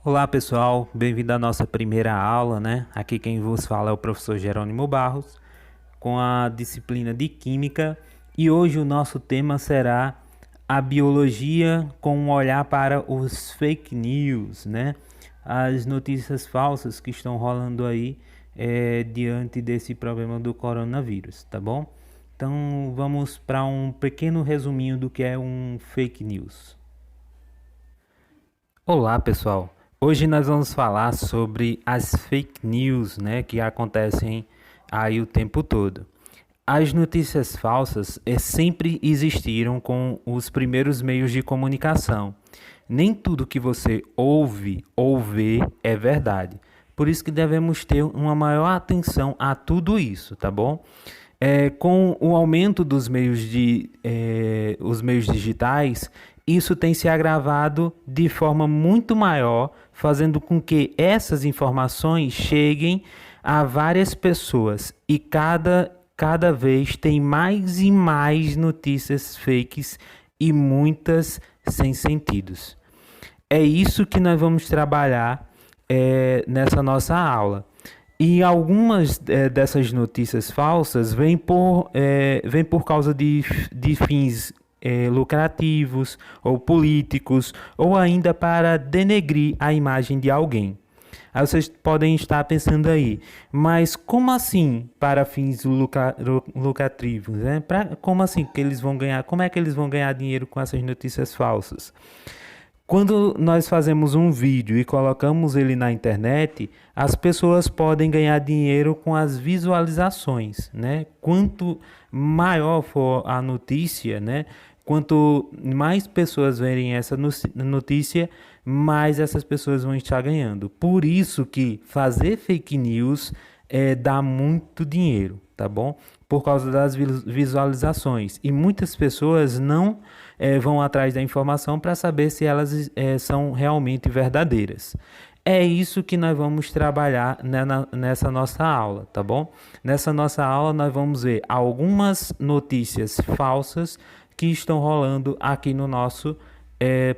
Olá pessoal, bem-vindo à nossa primeira aula, né? Aqui quem vos fala é o professor Jerônimo Barros, com a disciplina de Química, e hoje o nosso tema será a biologia com um olhar para os fake news, né? As notícias falsas que estão rolando aí diante desse problema do coronavírus, tá bom? Então vamos para um pequeno resuminho do que é um fake news. Olá pessoal, hoje nós vamos falar sobre as fake news, né, que acontecem aí o tempo todo. As notícias falsas sempre existiram com os primeiros meios de comunicação. Nem tudo que você ouve ou vê é verdade. Por isso que devemos ter uma maior atenção a tudo isso, tá bom? Com o aumento dos os meios digitais, isso tem se agravado de forma muito maior, fazendo com que essas informações cheguem a várias pessoas e cada vez tem mais e mais notícias fakes e muitas sem sentidos. É isso que nós vamos trabalhar nessa nossa aula. E algumas dessas notícias falsas vêm por causa de fins lucrativos ou políticos, ou ainda para denegrir a imagem de alguém. Aí vocês podem estar pensando aí, mas como assim para fins lucrativos, né? Como assim que eles vão ganhar? Como é que eles vão ganhar dinheiro com essas notícias falsas? Quando nós fazemos um vídeo e colocamos ele na internet, as pessoas podem ganhar dinheiro com as visualizações, né? Quanto maior for a notícia, né? Quanto mais pessoas verem essa notícia, mais essas pessoas vão estar ganhando. Por isso que fazer fake news dá muito dinheiro, tá bom? Por causa das visualizações. E muitas pessoas não vão atrás da informação para saber se elas são realmente verdadeiras. É isso que nós vamos trabalhar nessa nossa aula, tá bom? Nessa nossa aula nós vamos ver algumas notícias falsas que estão rolando aqui no nosso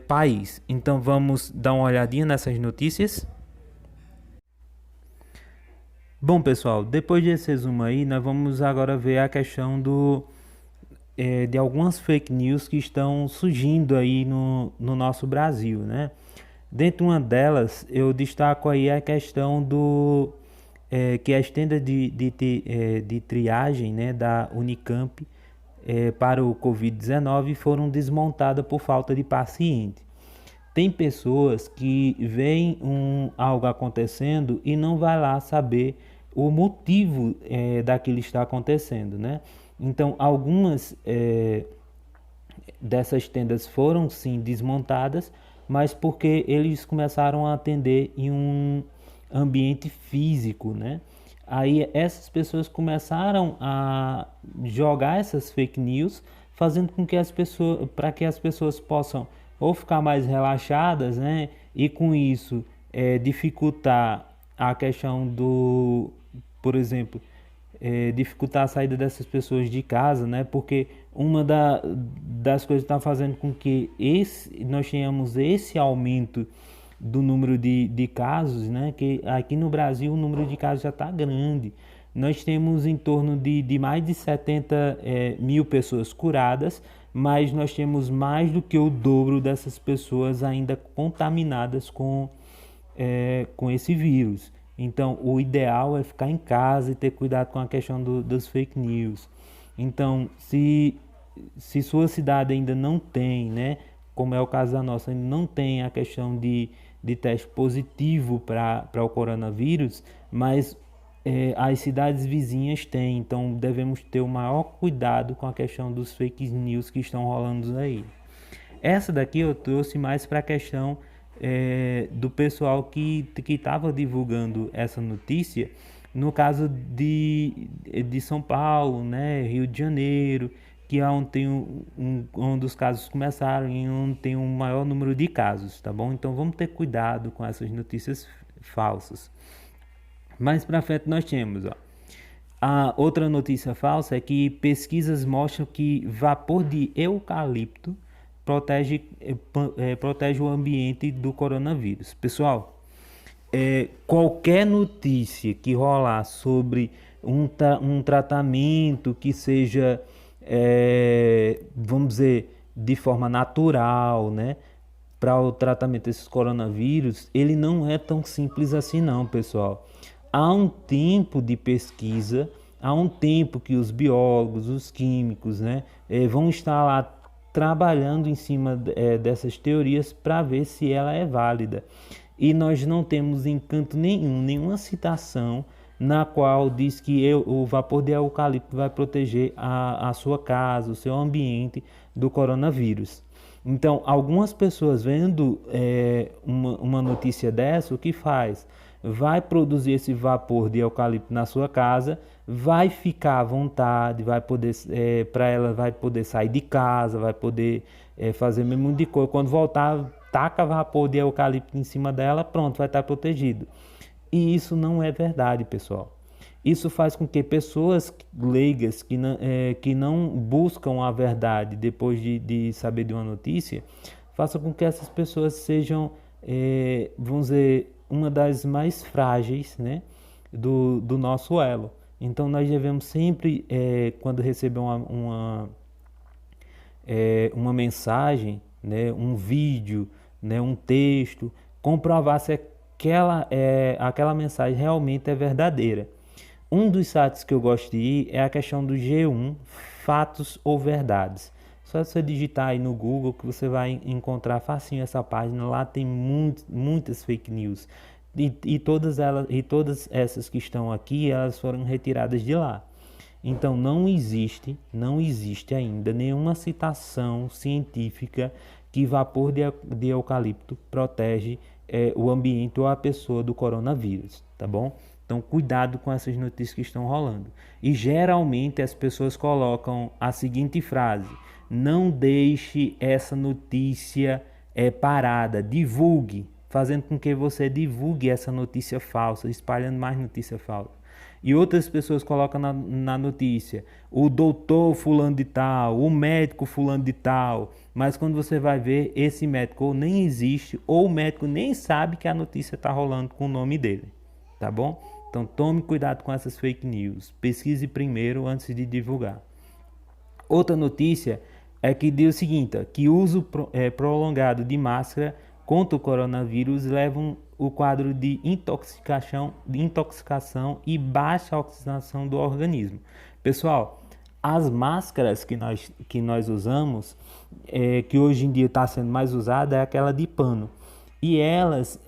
país. Então vamos dar uma olhadinha nessas notícias. Bom pessoal, depois desse resumo aí, nós vamos agora ver a questão de algumas fake news que estão surgindo aí no nosso Brasil, né? Dentre uma delas, eu destaco aí a questão que as tendas de triagem, né, da Unicamp para o Covid-19 foram desmontadas por falta de paciente. Tem pessoas que veem algo acontecendo e não vai lá saber o motivo daquilo estar acontecendo, né? Então, algumas dessas tendas foram sim desmontadas, mas porque eles começaram a atender em um ambiente físico, né? Aí essas pessoas começaram a jogar essas fake news, fazendo com que para que as pessoas possam ou ficar mais relaxadas, né? E com isso dificultar a questão por exemplo, dificultar a saída dessas pessoas de casa, né? Porque uma das coisas que está fazendo com que nós tenhamos esse aumento do número de casos, né? Que aqui no Brasil o número de casos já está grande. Nós temos em torno de mais de 70 mil pessoas curadas, mas nós temos mais do que o dobro dessas pessoas ainda contaminadas com esse vírus. Então, o ideal é ficar em casa e ter cuidado com a questão dos fake news. Então, se sua cidade ainda não tem, né, como é o caso da nossa, ainda não tem a questão de teste positivo para o coronavírus, mas as cidades vizinhas têm, então devemos ter o maior cuidado com a questão dos fake news que estão rolando aí. Essa daqui eu trouxe mais para a questão do pessoal que estava divulgando essa notícia, no caso de São Paulo, né, Rio de Janeiro, que é onde tem onde os casos começaram e onde tem um maior número de casos, tá bom? Então vamos ter cuidado com essas notícias falsas. Mais para frente nós temos, ó, a outra notícia falsa é que pesquisas mostram que vapor de eucalipto protege o ambiente do coronavírus. Pessoal, qualquer notícia que rolar sobre um tratamento que seja, vamos dizer, de forma natural, né, para o tratamento desses coronavírus, ele não é tão simples assim não, pessoal. Há um tempo de pesquisa, há um tempo que os biólogos, os químicos, né, vão estar lá trabalhando em cima dessas teorias para ver se ela é válida. E nós não temos encanto nenhum, nenhuma citação na qual diz que o vapor de eucalipto vai proteger a sua casa, o seu ambiente do coronavírus. Então, algumas pessoas vendo uma notícia dessa, o que faz? Vai produzir esse vapor de eucalipto na sua casa, vai ficar à vontade, vai poder, para ela vai poder sair de casa, vai poder fazer mesmo de coisa. Quando voltar, taca vapor de eucalipto em cima dela, pronto, vai estar protegido. E isso não é verdade, pessoal. Isso faz com que pessoas leigas que não buscam a verdade depois de saber de uma notícia, faça com que essas pessoas sejam, vamos dizer, uma das mais frágeis, né, do nosso elo. Então nós devemos sempre, quando receber uma mensagem, né, um vídeo, né, um texto, comprovar se aquela mensagem realmente é verdadeira. Um dos sites que eu gosto de ir é a questão do G1, Fatos ou Verdades. Só você digitar aí no Google que você vai encontrar facinho essa página. Lá tem muitas fake news. E todas essas que estão aqui, elas foram retiradas de lá. Então não existe ainda nenhuma citação científica que vapor de eucalipto protege o ambiente ou a pessoa do coronavírus, tá bom? Então cuidado com essas notícias que estão rolando. E geralmente as pessoas colocam a seguinte frase: não deixe essa notícia parada, divulgue, fazendo com que você divulgue essa notícia falsa, espalhando mais notícia falsa. E outras pessoas colocam na notícia: o doutor fulano de tal, o médico fulano de tal. Mas quando você vai ver, esse médico ou nem existe, ou o médico nem sabe que a notícia está rolando com o nome dele. Tá bom? Então tome cuidado com essas fake news. Pesquise primeiro antes de divulgar. Outra notícia é que diz o seguinte: que uso prolongado de máscara contra o coronavírus levam o quadro de intoxicação e baixa oxigenação do organismo. Pessoal, as máscaras que nós usamos, que hoje em dia está sendo mais usada, é aquela de pano. E elas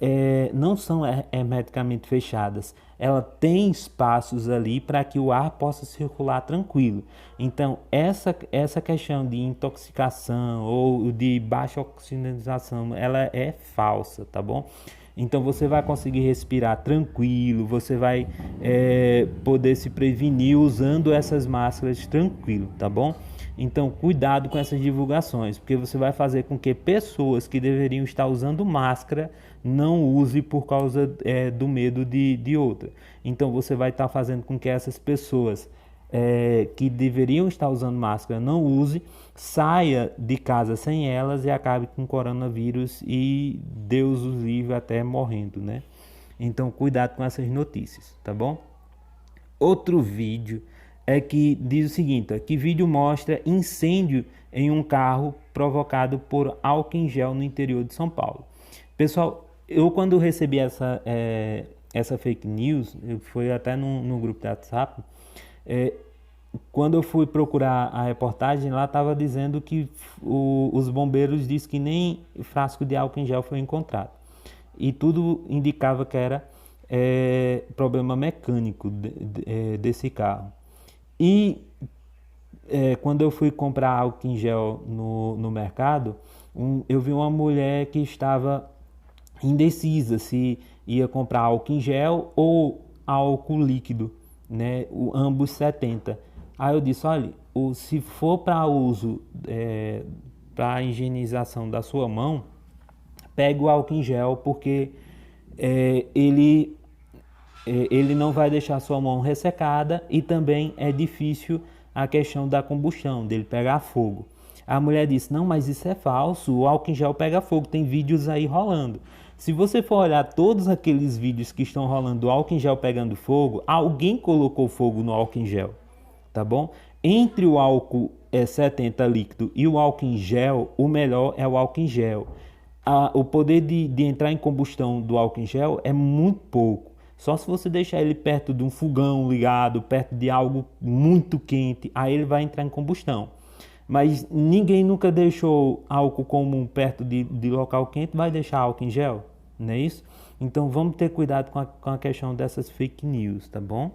não são hermeticamente fechadas. Ela tem espaços ali para que o ar possa circular tranquilo. Então, essa questão de intoxicação ou de baixa oxigenação, ela é falsa, tá bom? Então, você vai conseguir respirar tranquilo, você vai poder se prevenir usando essas máscaras tranquilo, tá bom? Então, cuidado com essas divulgações, porque você vai fazer com que pessoas que deveriam estar usando máscara não use por causa do medo de outra. Então, você vai estar fazendo com que essas pessoas que deveriam estar usando máscara não use, saia de casa sem elas e acabe com coronavírus e Deus os livre até morrendo, né? Então, cuidado com essas notícias, tá bom? Outro vídeo que diz o seguinte: que vídeo mostra incêndio em um carro provocado por álcool em gel no interior de São Paulo. Pessoal, eu quando recebi essa fake news, foi até no grupo do WhatsApp, quando eu fui procurar a reportagem, lá estava dizendo que os bombeiros disseram que nem frasco de álcool em gel foi encontrado. E tudo indicava que era problema mecânico desse carro. E quando eu fui comprar álcool em gel no mercado, eu vi uma mulher que estava indecisa se ia comprar álcool em gel ou álcool líquido, né? Ambos 70. Aí eu disse: olha, se for para uso, para higienização da sua mão, pegue o álcool em gel, porque ele não vai deixar a sua mão ressecada e também é difícil a questão da combustão, dele pegar fogo. A mulher disse: não, mas isso é falso, o álcool em gel pega fogo, tem vídeos aí rolando. Se você for olhar todos aqueles vídeos que estão rolando do álcool em gel pegando fogo, alguém colocou fogo no álcool em gel, tá bom? Entre o álcool 70 líquido e o álcool em gel, o melhor é o álcool em gel. O poder de entrar em combustão do álcool em gel é muito pouco. Só se você deixar ele perto de um fogão ligado, perto de algo muito quente, aí ele vai entrar em combustão. Mas ninguém nunca deixou álcool comum perto de local quente, vai deixar álcool em gel, não é isso? Então vamos ter cuidado com a questão dessas fake news, tá bom?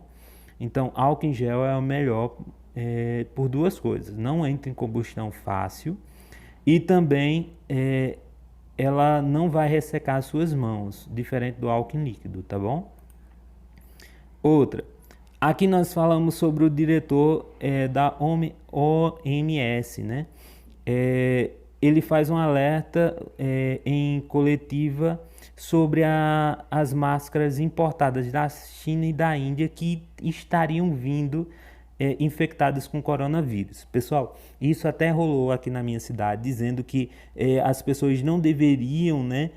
Então álcool em gel é o melhor por duas coisas: não entra em combustão fácil e também ela não vai ressecar as suas mãos, diferente do álcool em líquido, tá bom? Outra, aqui nós falamos sobre o diretor da OMS, né? Ele faz um alerta em coletiva sobre as máscaras importadas da China e da Índia que estariam vindo infectadas com coronavírus. Pessoal, isso até rolou aqui na minha cidade, dizendo que as pessoas não deveriam, né,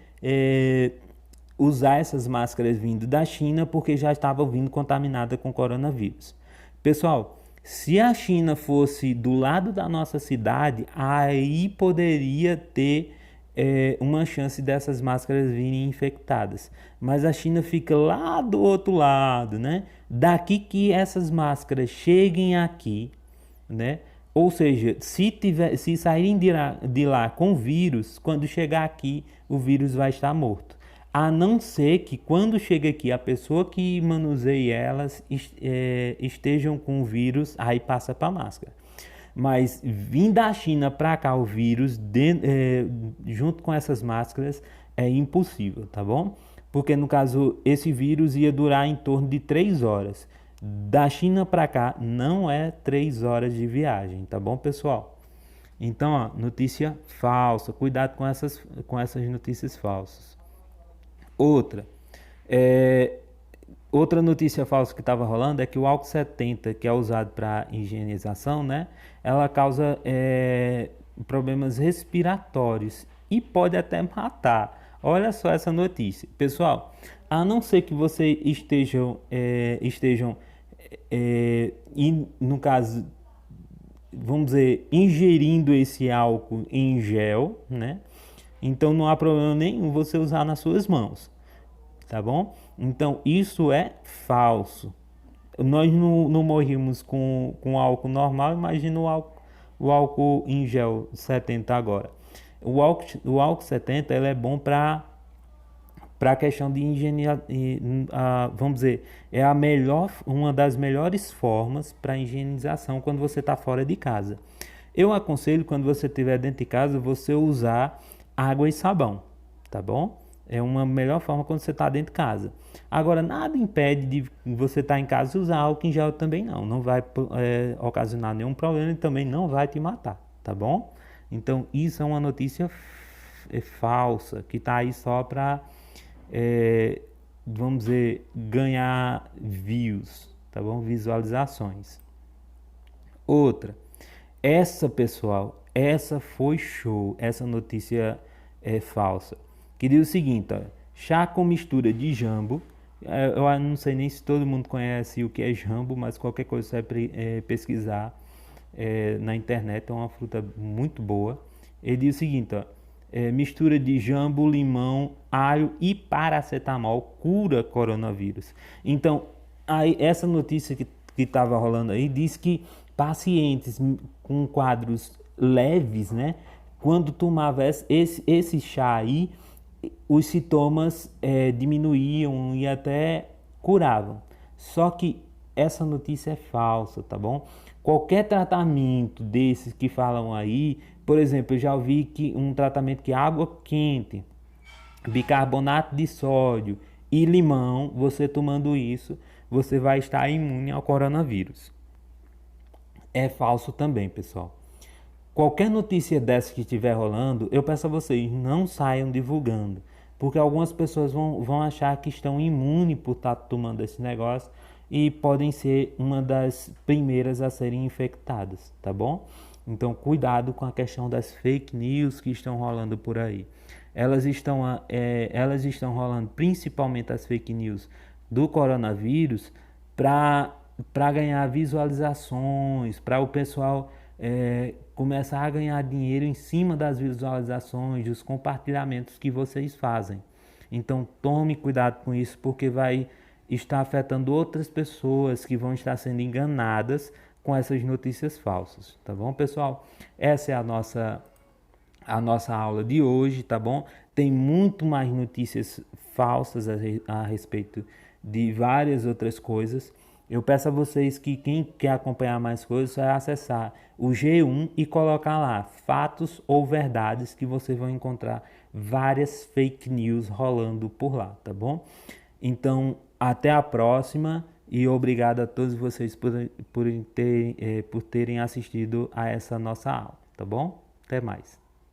usar essas máscaras vindo da China porque já estavam vindo contaminada com coronavírus. Pessoal, se a China fosse do lado da nossa cidade, aí poderia ter uma chance dessas máscaras virem infectadas. Mas a China fica lá do outro lado, né? Daqui que essas máscaras cheguem aqui, né? Ou seja, se saírem de lá com vírus, quando chegar aqui, o vírus vai estar morto. A não ser que quando chega aqui a pessoa que manuseie elas estejam com o vírus, aí passa para a máscara. Mas vir da China para cá o vírus, junto com essas máscaras, é impossível, tá bom? Porque no caso, esse vírus ia durar em torno de 3 horas. Da China para cá não é 3 horas de viagem, tá bom, pessoal? Então, ó, notícia falsa, cuidado com essas notícias falsas. Outra notícia falsa que estava rolando é que o álcool 70, que é usado para higienização, né, ela causa problemas respiratórios e pode até matar. Olha só essa notícia. Pessoal, a não ser que vocês estejam no caso, vamos dizer, ingerindo esse álcool em gel, né? Então não há problema nenhum você usar nas suas mãos, tá bom? Então isso é falso. Nós não morrimos com álcool normal, imagina o álcool em gel 70 agora. O álcool 70 ele é bom para a questão de higiene, vamos dizer, é uma das melhores formas para higienização quando você está fora de casa. Eu aconselho, quando você estiver dentro de casa, você usar água e sabão, tá bom? É uma melhor forma quando você está dentro de casa. Agora, nada impede de você estar em casa e usar álcool em gel também não. Não vai ocasionar nenhum problema e também não vai te matar, tá bom? Então, isso é uma notícia falsa, que está aí só para, vamos dizer, ganhar views, tá bom? Visualizações. Outra, pessoal, essa foi show, essa notícia é falsa. Que diz o seguinte, ó, chá com mistura de jambo. Eu não sei nem se todo mundo conhece o que é jambo, mas qualquer coisa você vai pesquisar na internet, é uma fruta muito boa. Ele diz o seguinte, ó, mistura de jambo, limão, alho e paracetamol cura coronavírus. Então, aí, essa notícia que estava rolando aí diz que pacientes com quadros leves, né, quando tomava esse chá aí, os sintomas diminuíam e até curavam. Só que essa notícia é falsa, tá bom? Qualquer tratamento desses que falam aí, por exemplo, eu já ouvi que um tratamento que água quente, bicarbonato de sódio e limão, você tomando isso, você vai estar imune ao coronavírus. É falso também, pessoal. Qualquer notícia dessa que estiver rolando, eu peço a vocês, não saiam divulgando. Porque algumas pessoas vão achar que estão imunes por estar tomando esse negócio e podem ser uma das primeiras a serem infectadas, tá bom? Então, cuidado com a questão das fake news que estão rolando por aí. elas estão rolando principalmente as fake news do coronavírus para ganhar visualizações, para o pessoal começar a ganhar dinheiro em cima das visualizações, dos compartilhamentos que vocês fazem. Então tome cuidado com isso, porque vai estar afetando outras pessoas que vão estar sendo enganadas com essas notícias falsas, tá bom, pessoal? Essa é a nossa aula de hoje, tá bom? Tem muito mais notícias falsas a respeito de várias outras coisas. Eu peço a vocês que quem quer acompanhar mais coisas é acessar o G1 e colocar lá fatos ou verdades, que vocês vão encontrar várias fake news rolando por lá, tá bom? Então, até a próxima e obrigado a todos vocês por terem assistido a essa nossa aula, tá bom? Até mais.